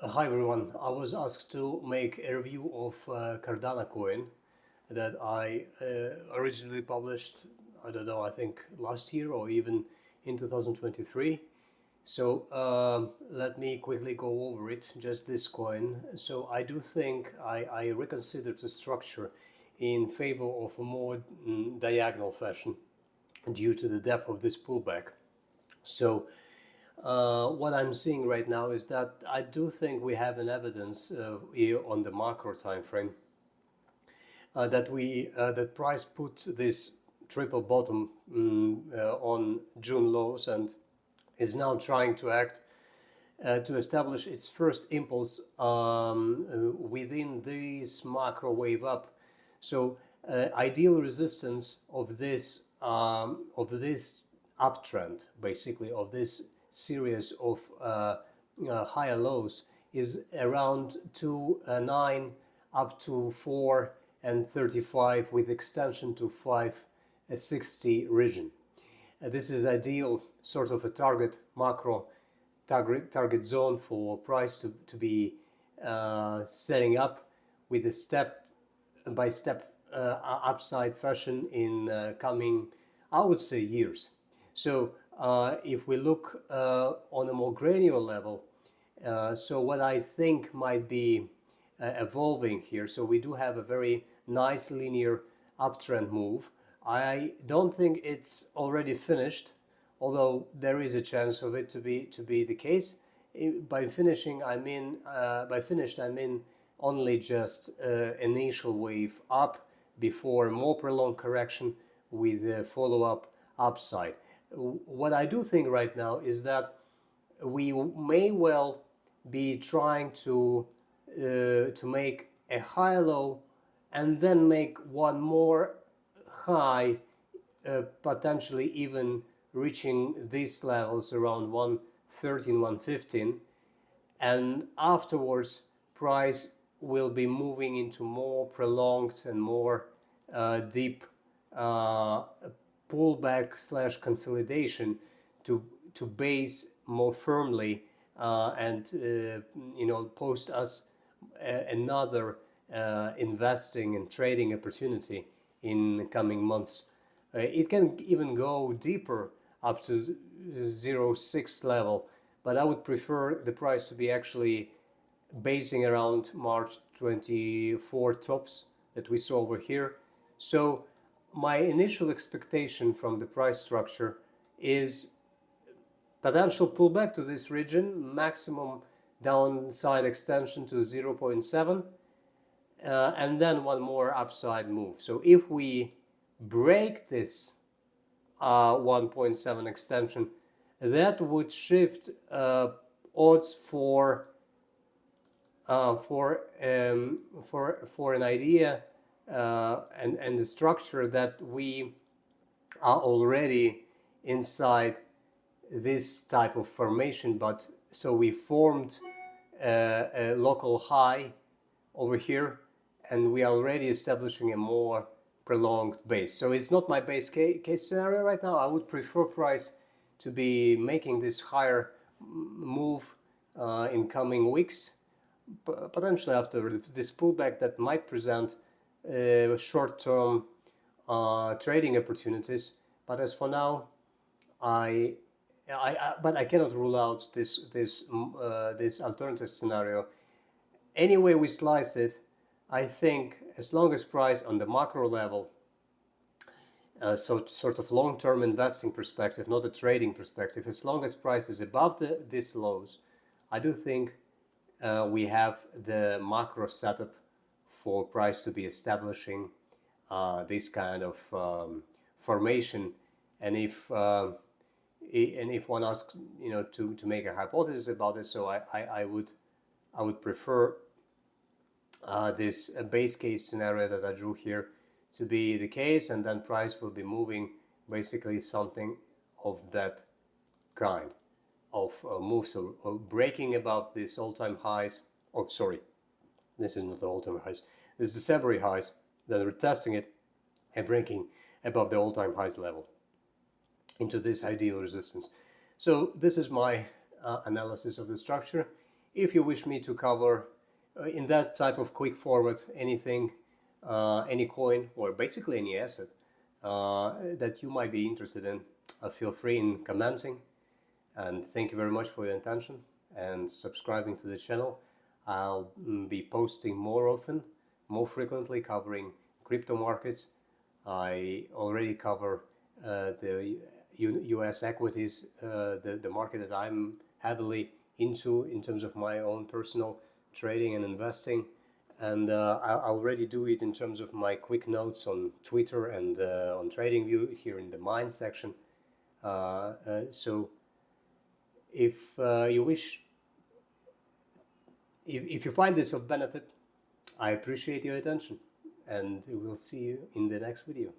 Hi everyone, I was asked to make a review of Cardano coin that I originally published, I don't know, I think last year or even in 2023. So let me quickly go over it, just this coin. So I do think I reconsidered the structure in favor of a more diagonal fashion due to the depth of this pullback. So what I'm seeing right now is that I do think we have an evidence here on the macro time frame that price put this triple bottom on June lows and is now trying to act to establish its first impulse within this macro wave up. So ideal resistance of this uptrend, basically of this series of higher lows, is around 2.9 up to 4 and 35 with extension to 560 region. This is ideal sort of a target macro target zone for price to be setting up with a step by step upside fashion in coming, I would say, years. So if we look on a more granular level, so what I think might be evolving here, so we do have a very nice linear uptrend move. I don't think it's already finished, although there is a chance of it to be the case. By finishing, by finished, I mean only just initial wave up before more prolonged correction with a follow-up upside. What I do think right now is that we may well be trying to make a high low and then make one more high, potentially even reaching these levels around 113, 115, and afterwards price will be moving into more prolonged and more deep pullback slash consolidation to base more firmly and post us another investing and trading opportunity in coming months. It can even go deeper up to 0.6 level, but I would prefer the price to be actually basing around March 24 tops that we saw over here. So my initial expectation from the price structure is potential pullback to this region, maximum downside extension to 0.7, and then one more upside move. So if we break this 1.7 extension, that would shift odds for an idea and the structure that we are already inside this type of formation. But so we formed a local high over here, and we are already establishing a more prolonged base. So it's not my base case scenario right now. I would prefer price to be making this higher move in coming weeks, potentially after this pullback that might present short-term trading opportunities. But as for now, but I cannot rule out this alternative scenario. Any way we slice it, I think as long as price on the macro level, so sort of long-term investing perspective, not a trading perspective, as long as price is above these lows, I do think we have the macro setup for price to be establishing this kind of formation. And if one asks, to make a hypothesis about this, so I would prefer this base case scenario that I drew here to be the case, and then price will be moving basically something of that kind of move. So breaking above this all-time highs. Oh, sorry, this is not the all-time highs. This is the February highs. Then retesting it and breaking above the all-time highs level into this ideal resistance. So this is my analysis of the structure. if you wish me to cover in that type of quick forward anything, any coin or basically any asset that you might be interested in, feel free in commenting. And thank you very much for your attention and subscribing to the channel. I'll be posting more often, more frequently, covering crypto markets. I already cover the US equities, the market that I'm heavily into in terms of my own personal trading and investing. And I already do it in terms of my quick notes on Twitter and on TradingView here in the Mind section. So if you wish, if you find this of benefit, I appreciate your attention, and we'll see you in the next video.